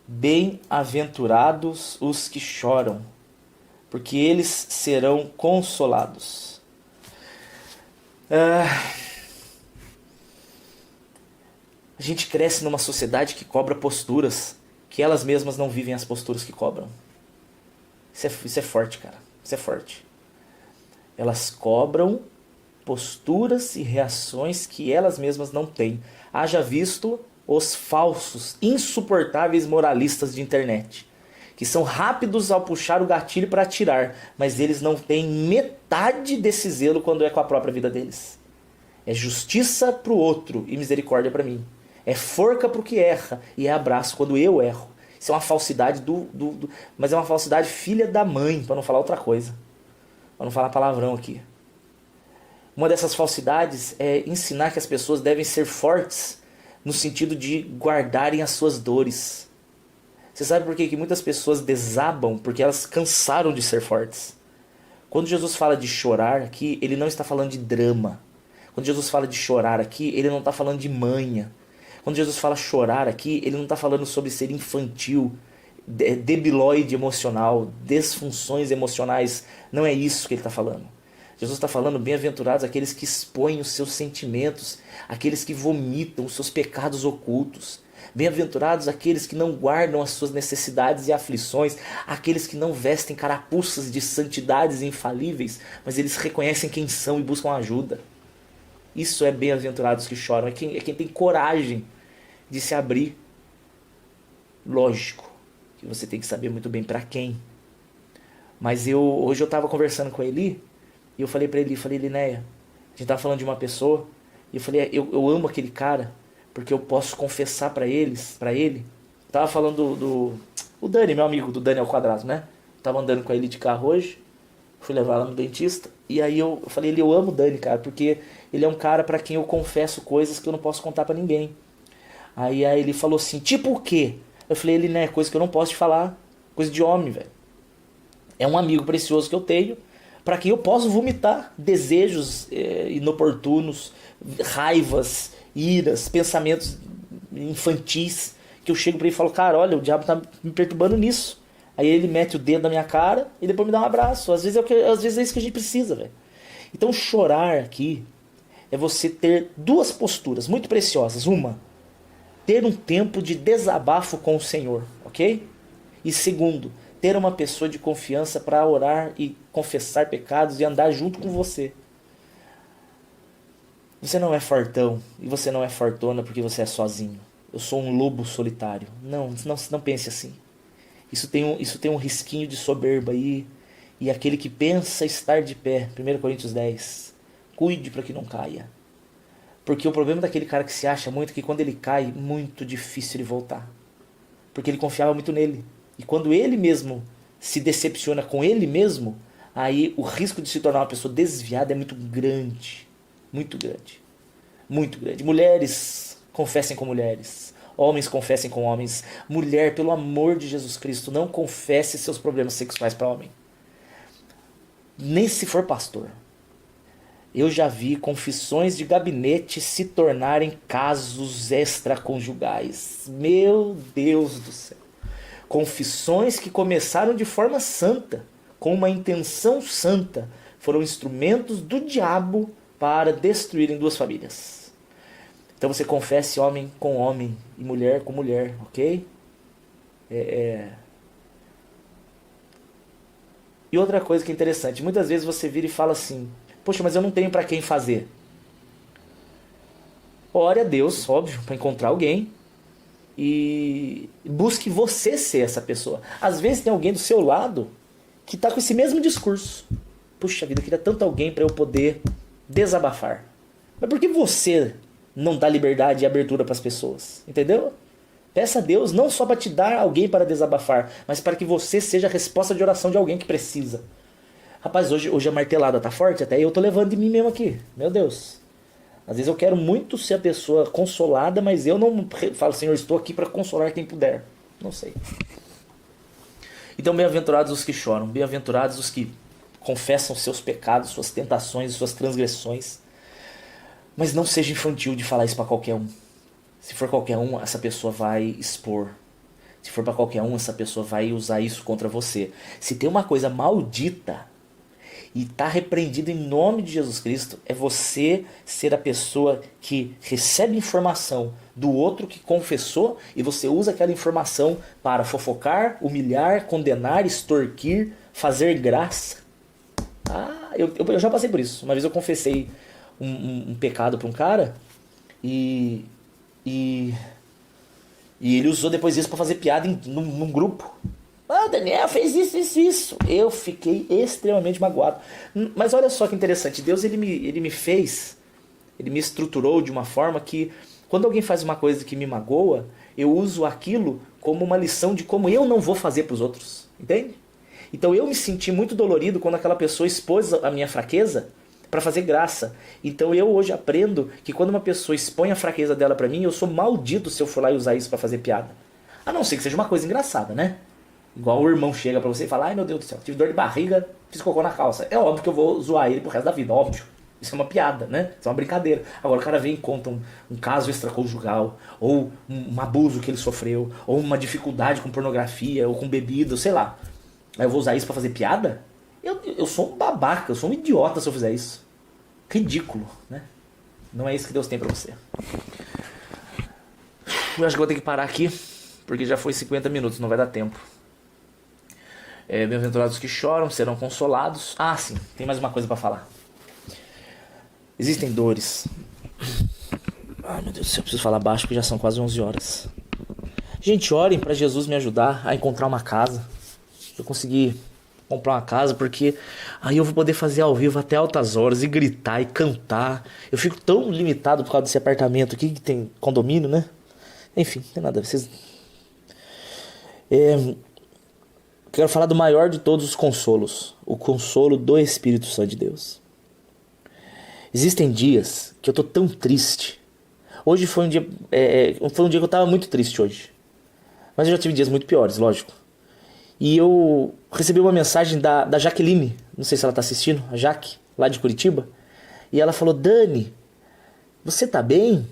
Bem-aventurados os que choram, porque eles serão consolados. A gente cresce numa sociedade que cobra posturas que elas mesmas não vivem as posturas que cobram. Isso é forte, cara. Isso é forte. Elas cobram posturas e reações que elas mesmas não têm. Haja visto os falsos, insuportáveis moralistas de internet, que são rápidos ao puxar o gatilho para atirar, mas eles não têm metade desse zelo quando é com a própria vida deles. É justiça pro outro e misericórdia para mim. É forca pro que erra e é abraço quando eu erro. Isso é uma falsidade mas é uma falsidade filha da mãe, para não falar outra coisa. Para não falar palavrão aqui. Uma dessas falsidades é ensinar que as pessoas devem ser fortes no sentido de guardarem as suas dores. Você sabe por que muitas pessoas desabam? Porque elas cansaram de ser fortes. Quando Jesus fala de chorar aqui, ele não está falando de drama. Quando Jesus fala de chorar aqui, ele não está falando de manha. Quando Jesus fala chorar aqui, ele não está falando sobre ser infantil, debilóide emocional, disfunções emocionais. Não é isso que ele está falando. Jesus está falando, bem-aventurados aqueles que expõem os seus sentimentos, aqueles que vomitam os seus pecados ocultos. Bem-aventurados aqueles que não guardam as suas necessidades e aflições, aqueles que não vestem carapuças de santidades infalíveis, mas eles reconhecem quem são e buscam ajuda. Isso é bem-aventurados que choram, é quem tem coragem de se abrir. Lógico que você tem que saber muito bem para quem. Mas hoje eu estava conversando com a Eli, e eu falei para ele, Linéia, a gente estava falando de uma pessoa, e eu falei, eu amo aquele cara, porque eu posso confessar para ele, tava falando o Dani, meu amigo, do Dani ao quadrado, né? Tava andando com a Eli de carro hoje, fui levar ela no dentista, e aí eu falei, eu amo o Dani, cara, porque ele é um cara para quem eu confesso coisas que eu não posso contar para ninguém. Aí ele falou assim, tipo o quê? Eu falei, ele, né, coisa que eu não posso te falar, coisa de homem, velho. É um amigo precioso que eu tenho, para quem eu posso vomitar desejos inoportunos, raivas, iras, pensamentos infantis, que eu chego para ele e falo, cara, olha, o diabo tá me perturbando nisso. Aí ele mete o dedo na minha cara e depois me dá um abraço. Às vezes é isso que a gente precisa, velho. Então chorar aqui é você ter duas posturas muito preciosas. Uma, ter um tempo de desabafo com o Senhor, ok? E segundo, ter uma pessoa de confiança para orar e confessar pecados e andar junto com você. Você não é fortão e você não é fortuna porque você é sozinho. Eu sou um lobo solitário. Não pense assim. Isso tem um risquinho de soberba aí. E aquele que pensa estar de pé, 1 Coríntios 10, cuide para que não caia. Porque o problema daquele cara que se acha muito é que quando ele cai, muito difícil ele voltar. Porque ele confiava muito nele. E quando ele mesmo se decepciona com ele mesmo, aí o risco de se tornar uma pessoa desviada é muito grande. Muito grande. Muito grande. Mulheres, confessem com mulheres. Homens, confessem com homens. Mulher, pelo amor de Jesus Cristo, não confesse seus problemas sexuais para homem. Nem se for pastor. Eu já vi confissões de gabinete se tornarem casos extraconjugais. Meu Deus do céu. Confissões que começaram de forma santa, com uma intenção santa, foram instrumentos do diabo para destruírem duas famílias. Então você confesse homem com homem e mulher com mulher, ok? E outra coisa que é interessante, muitas vezes você vira e fala assim, poxa, mas eu não tenho para quem fazer. Ore a Deus, óbvio, para encontrar alguém e busque você ser essa pessoa. Às vezes tem alguém do seu lado que está com esse mesmo discurso. Puxa vida, eu queria tanto alguém para eu poder desabafar. Mas por que você não dá liberdade e abertura para as pessoas? Entendeu? Peça a Deus não só para te dar alguém para desabafar, mas para que você seja a resposta de oração de alguém que precisa. Rapaz, hoje a martelada tá forte, até eu tô levando de mim mesmo aqui. Meu Deus. Às vezes eu quero muito ser a pessoa consolada, mas eu não falo, Senhor, estou aqui para consolar quem puder. Não sei. Então, bem-aventurados os que choram, bem-aventurados os que confessam seus pecados, suas tentações e suas transgressões. Mas não seja infantil de falar isso para qualquer um. Se for qualquer um, essa pessoa vai expor. Se for para qualquer um, essa pessoa vai usar isso contra você. Se tem uma coisa maldita e está repreendido em nome de Jesus Cristo, é você ser a pessoa que recebe informação do outro que confessou e você usa aquela informação para fofocar, humilhar, condenar, extorquir, fazer graça. Eu já passei por isso. Uma vez eu confessei um pecado para um cara e ele usou depois disso para fazer piada num grupo. O Daniel fez isso. Eu fiquei extremamente magoado. Mas olha só que interessante. Deus ele me fez, ele me estruturou de uma forma que quando alguém faz uma coisa que me magoa, eu uso aquilo como uma lição de como eu não vou fazer para os outros. Entende? Então eu me senti muito dolorido quando aquela pessoa expôs a minha fraqueza para fazer graça. Então eu hoje aprendo que quando uma pessoa expõe a fraqueza dela para mim, eu sou maldito se eu for lá e usar isso para fazer piada. A não ser que seja uma coisa engraçada, né? Igual o irmão chega pra você e fala, ai meu Deus do céu, tive dor de barriga, fiz cocô na calça. É óbvio que eu vou zoar ele pro resto da vida, óbvio. Isso é uma piada, né? Isso é uma brincadeira. Agora o cara vem e conta um caso extraconjugal, ou um abuso que ele sofreu, ou uma dificuldade com pornografia, ou com bebida, sei lá. Aí eu vou usar isso pra fazer piada? Eu sou um babaca, eu sou um idiota se eu fizer isso. Ridículo, né? Não é isso que Deus tem pra você. Eu acho que vou ter que parar aqui, porque já foi 50 minutos, não vai dar tempo. Bem-aventurados que choram serão consolados. Ah, sim, tem mais uma coisa para falar. Existem dores. Ai, meu Deus do céu, eu preciso falar baixo porque já são quase 11 horas. Gente, orem para Jesus me ajudar a encontrar uma casa. Eu consegui comprar uma casa porque aí eu vou poder fazer ao vivo até altas horas e gritar e cantar. Eu fico tão limitado por causa desse apartamento aqui que tem condomínio, né? Enfim, não tem nada a ver. Vocês... Quero falar do maior de todos os consolos, o consolo do Espírito Santo de Deus. Existem dias que eu tô tão triste. Hoje foi um dia que eu tava muito triste hoje. Mas eu já tive dias muito piores, lógico. E eu recebi uma mensagem da Jaqueline, não sei se ela tá assistindo, a Jaque, lá de Curitiba. E ela falou, Dani, você tá bem?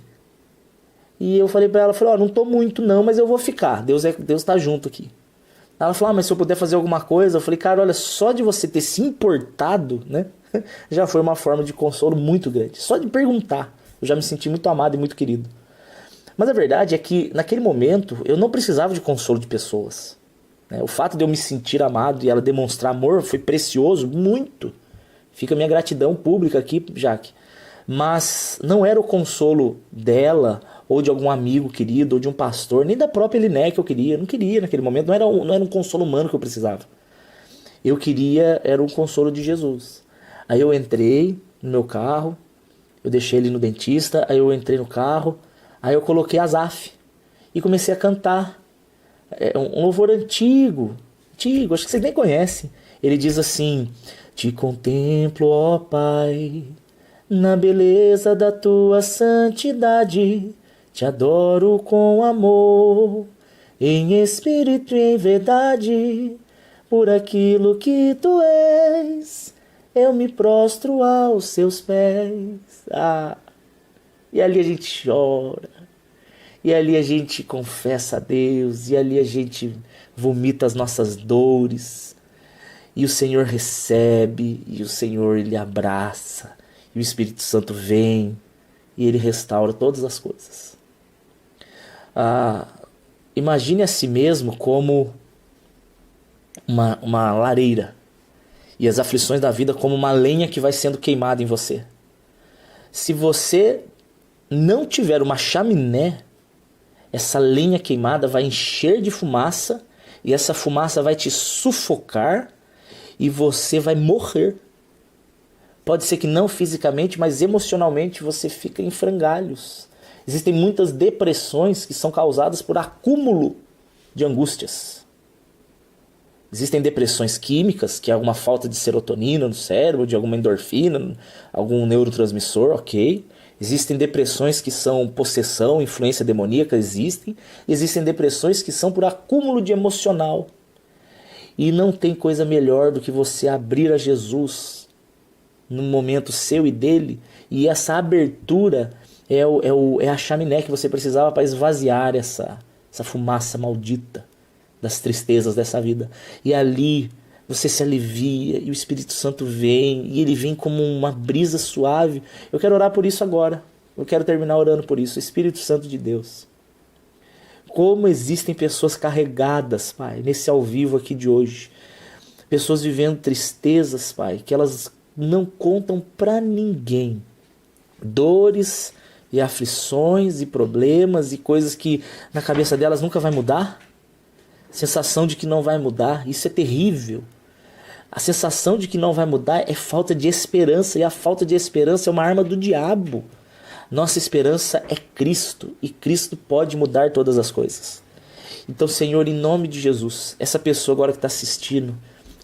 E eu falei pra ela, não tô muito não, mas eu vou ficar, Deus tá junto aqui. Ela falou, mas se eu puder fazer alguma coisa, eu falei, cara, olha, só de você ter se importado, né, já foi uma forma de consolo muito grande. Só de perguntar, eu já me senti muito amado e muito querido. Mas a verdade é que, naquele momento, eu não precisava de consolo de pessoas. O fato de eu me sentir amado e ela demonstrar amor foi precioso, muito. Fica a minha gratidão pública aqui, Jaque. Mas não era o consolo dela, ou de algum amigo querido, ou de um pastor, nem da própria Eliné que eu queria. Eu não queria naquele momento, não era um consolo humano que eu precisava. Eu queria, era um consolo de Jesus. Aí eu entrei no meu carro, eu deixei ele no dentista, aí eu entrei no carro, aí eu coloquei Asaf e comecei a cantar. É um louvor antigo, acho que vocês nem conhecem. Ele diz assim: te contemplo, ó Pai, na beleza da tua santidade, te adoro com amor, em espírito e em verdade, por aquilo que tu és, eu me prostro aos seus pés. E ali a gente chora, e ali a gente confessa a Deus, e ali a gente vomita as nossas dores, e o Senhor recebe, e o Senhor Ele abraça, e o Espírito Santo vem, e Ele restaura todas as coisas. Imagine a si mesmo como uma lareira, e as aflições da vida como uma lenha que vai sendo queimada em você. Se você não tiver uma chaminé, essa lenha queimada vai encher de fumaça, e essa fumaça vai te sufocar, e você vai morrer. Pode ser que não fisicamente, mas emocionalmente você fica em frangalhos. Existem muitas depressões que são causadas por acúmulo de angústias. Existem depressões químicas, que é alguma falta de serotonina no cérebro, de alguma endorfina, algum neurotransmissor, ok. Existem depressões que são possessão, influência demoníaca, existem. Existem depressões que são por acúmulo de emocional. E não tem coisa melhor do que você abrir a Jesus no momento seu e dele. E essa abertura é a chaminé que você precisava para esvaziar essa fumaça maldita das tristezas dessa vida. E ali você se alivia e o Espírito Santo vem, e ele vem como uma brisa suave. Eu quero orar por isso agora. Eu quero terminar orando por isso. Espírito Santo de Deus, como existem pessoas carregadas, Pai, nesse ao vivo aqui de hoje. Pessoas vivendo tristezas, Pai, que elas não contam para ninguém. Dores e aflições e problemas e coisas que na cabeça delas nunca vai mudar. Sensação de que não vai mudar, isso é terrível. A sensação de que não vai mudar é falta de esperança, e a falta de esperança é uma arma do diabo. Nossa esperança é Cristo, e Cristo pode mudar todas as coisas. Então, Senhor, em nome de Jesus, essa pessoa agora que está assistindo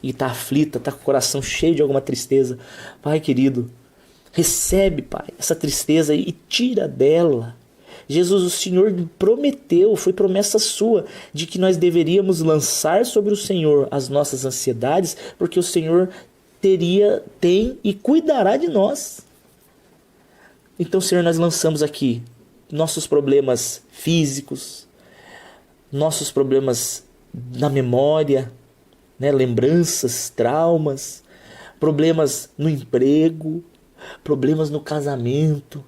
e está aflita, está com o coração cheio de alguma tristeza, Pai querido, recebe, Pai, essa tristeza e tira dela. Jesus, o Senhor prometeu, foi promessa sua, de que nós deveríamos lançar sobre o Senhor as nossas ansiedades, porque o Senhor tem e cuidará de nós. Então, Senhor, nós lançamos aqui nossos problemas físicos, nossos problemas na memória, né, lembranças, traumas, problemas no emprego, problemas no casamento,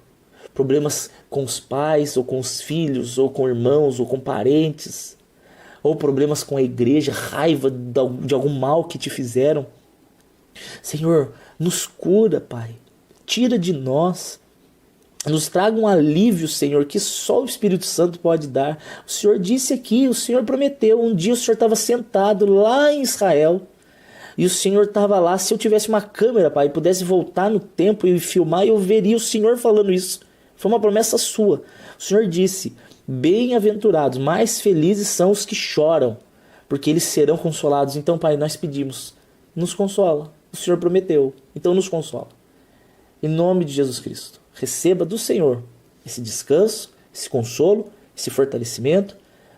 problemas com os pais, ou com os filhos, ou com irmãos, ou com parentes, ou problemas com a igreja, raiva de algum mal que te fizeram. Senhor, nos cura, Pai, tira de nós, nos traga um alívio, Senhor, que só o Espírito Santo pode dar. O Senhor disse aqui, o Senhor prometeu, um dia o Senhor estava sentado lá em Israel, e o Senhor estava lá. Se eu tivesse uma câmera, Pai, e pudesse voltar no tempo e filmar, eu veria o Senhor falando isso. Foi uma promessa sua. O Senhor disse: bem-aventurados, mais felizes são os que choram, porque eles serão consolados. Então, Pai, nós pedimos, nos consola. O Senhor prometeu, então nos consola. Em nome de Jesus Cristo, receba do Senhor esse descanso, esse consolo, esse fortalecimento,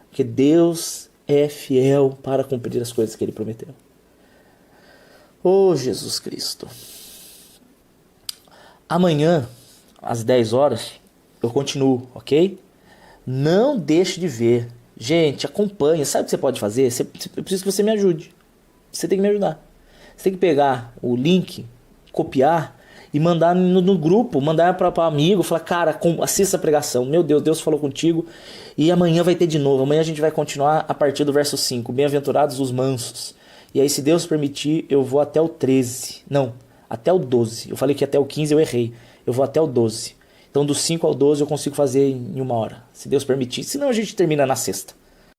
porque Deus é fiel para cumprir as coisas que Ele prometeu. Oh, Jesus Cristo. Amanhã, às 10 horas, eu continuo, ok? Não deixe de ver. Gente, acompanha. Sabe o que você pode fazer? Eu preciso que você me ajude. Você tem que me ajudar. Você tem que pegar o link, copiar e mandar no grupo, mandar para amigo, falar: cara, assista a pregação. Meu Deus, Deus falou contigo. E amanhã vai ter de novo. Amanhã a gente vai continuar a partir do verso 5. Bem-aventurados os mansos. E aí, se Deus permitir, eu vou até o 13. Não, até o 12. Eu falei que até o 15 eu errei. eu vou até o 12. Então do 5 ao 12 eu consigo fazer em 1 hora, se Deus permitir. Senão a gente termina na sexta.